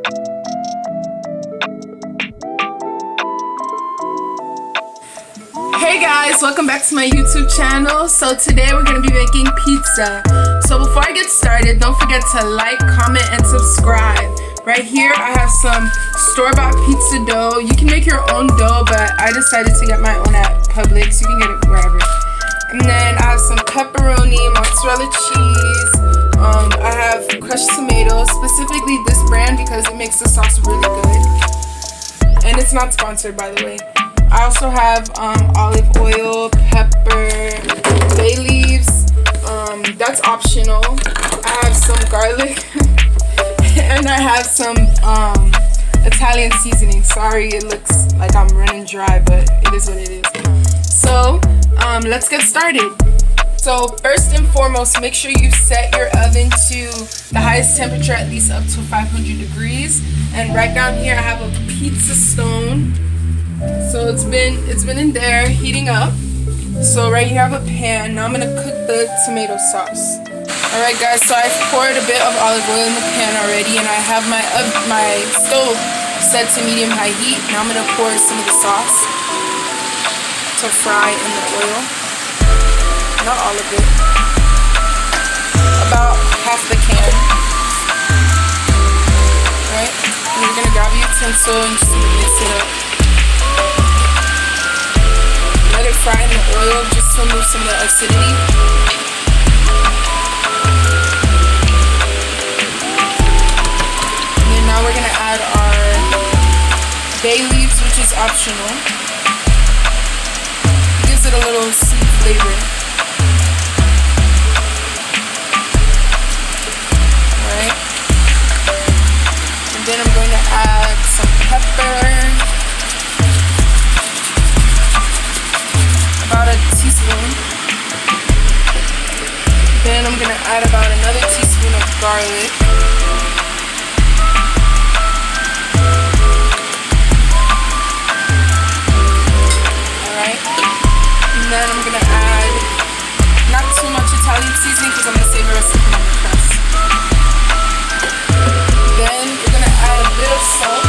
Hey guys, welcome back to my YouTube channel. So today we're going to be making pizza. So before I get started, don't forget to like, comment, and subscribe. Right here I have some store-bought pizza dough. You can make your own dough, but I decided to get my own at Publix. You can get it wherever. And then I have some pepperoni, mozzarella cheese. I have crushed tomatoes, specifically this brand because it makes the sauce really good. And it's not sponsored, by the way. I also have olive oil, pepper, bay leaves. That's optional. I have some garlic. And I have some Italian seasoning. Sorry, it looks like I'm running dry, but it is what it is. So, let's get started. So, first and foremost, make sure you set your oven to the highest temperature, at least up to 500 degrees. And right down here, I have a pizza stone. So it's been in there heating up. So right here I have a pan. Now I'm gonna cook the tomato sauce. Alright guys, so I've poured a bit of olive oil in the pan already, and I have my stove set to medium-high heat. Now I'm gonna pour some of the sauce to fry in the oil. Not all of it. About half the can. Alright, and you're gonna grab your utensil and just mix it up. Let it fry in the oil just to remove some of the acidity. And then now we're going to add our bay leaves, which is optional. It gives it a little sweet flavor. Alright. And then I'm going to add some pepper. About a teaspoon. Then I'm gonna add about another teaspoon of garlic. Alright. And then I'm gonna add not too much Italian seasoning because I'm gonna save the rest of my crust. Then we're gonna add a bit of salt.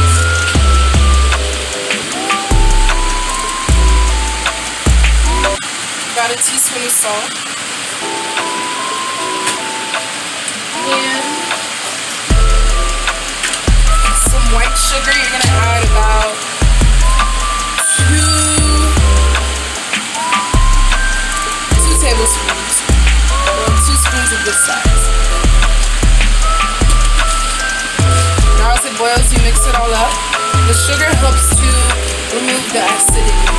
About a teaspoon of salt, and some white sugar. You're gonna add about two tablespoons, or 2 spoons of this size. Now as it boils, you mix it all up. The sugar helps to remove the acidity.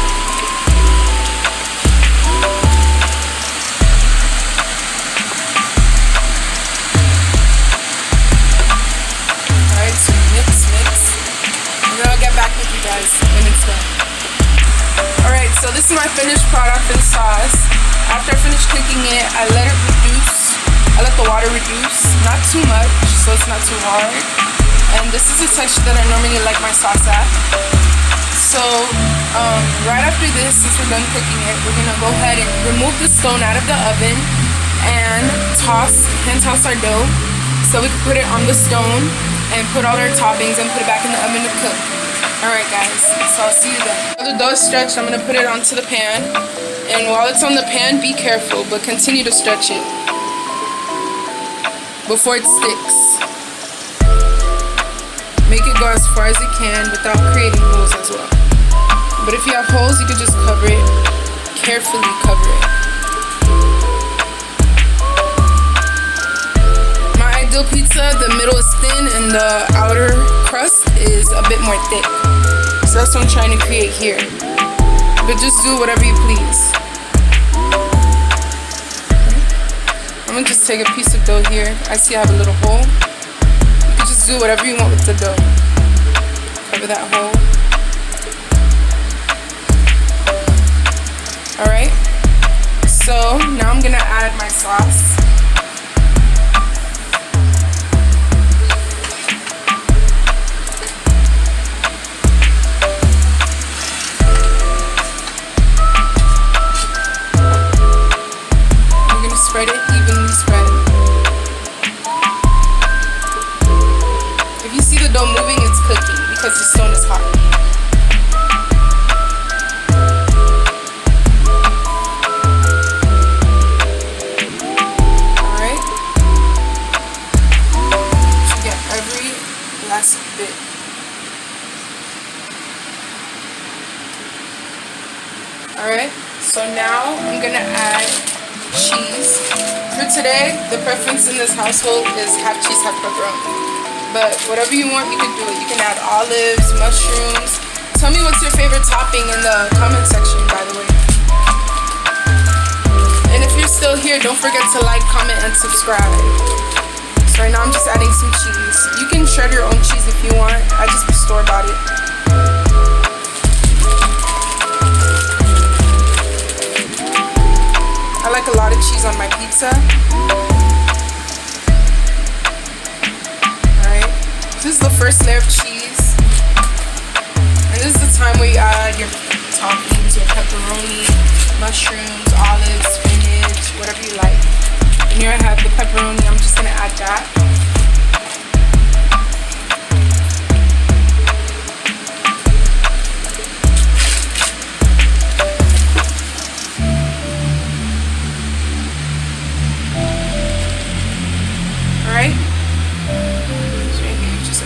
When it's done. Alright, so this is my finished product for the sauce. After I finish cooking it, I let it reduce. I let the water reduce, not too much, so it's not too hard. And this is the texture that I normally like my sauce at. So, right after this, since we're done cooking it, we're gonna go ahead and remove the stone out of the oven and hand toss our dough so we can put it on the stone and put all our toppings and put it back in the oven to cook. Alright guys, so I'll see you then. While the dough is stretched, I'm going to put it onto the pan. And while it's on the pan, be careful, but continue to stretch it before it sticks. Make it go as far as it can without creating holes as well. But if you have holes, you can just cover it. Carefully cover it. Pizza, the middle is thin and the outer crust is a bit more thick. So that's what I'm trying to create here. But just do whatever you please. I'm gonna just take a piece of dough here. I see I have a little hole. You can just do whatever you want with the dough. Cover that hole. Alright. So now I'm gonna add my sauce. Spread it evenly spread. If you see the dough moving, it's cooking because the stone is hot. Alright. So get every last bit. Alright, so now I'm gonna add cheese. For today, the preference in this household is half cheese, half pepperoni. But whatever you want, you can do it. You can add olives, mushrooms. Tell me what's your favorite topping in the comment section, by the way. And if you're still here, don't forget to like, comment, and subscribe. So right now I'm just adding some cheese. You can shred your own cheese if you want. I just store-bought it. I like a lot of cheese on my pizza. Alright, this is the first layer of cheese. And this is the time where you add your toppings, your pepperoni, mushrooms, olives, spinach, whatever you like. And here I have the pepperoni, I'm just gonna add that.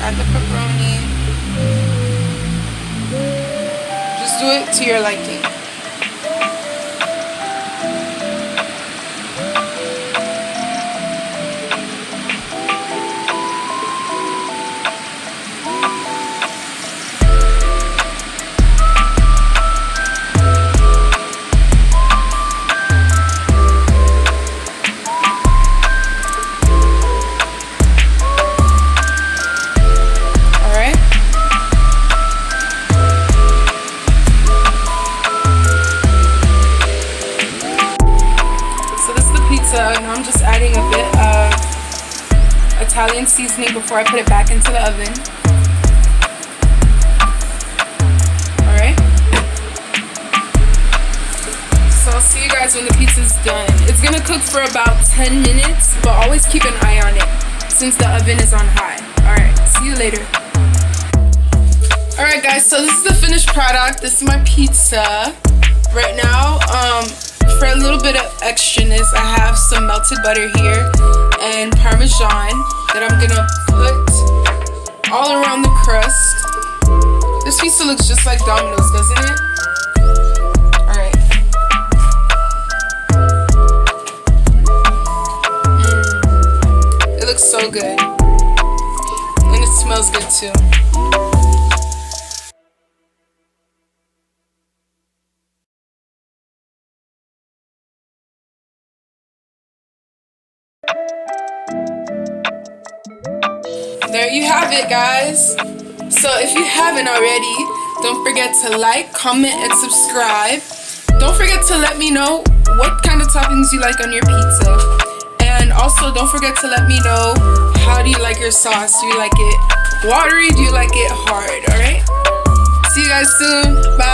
Add the pepperoni. Just do it to your liking. And I'm just adding a bit of Italian seasoning before I put it back into the oven. Alright. So I'll see you guys when the pizza's done. It's gonna cook for about 10 minutes, but always keep an eye on it since the oven is on high. Alright, see you later. Alright guys, so this is the finished product. This is my pizza. Right now, for a little bit of extraness, I have some melted butter here and Parmesan that I'm gonna put all around the crust. This pizza looks just like Domino's, doesn't it? Alright. It looks so good. And it smells good too. There you have it, guys. So if you haven't already, don't forget to like, comment, and subscribe. Don't forget to let me know what kind of toppings you like on your pizza. And also don't forget to let me know, how do you like your sauce? Do you like it watery? Do you like it hard? Alright? See you guys soon. Bye.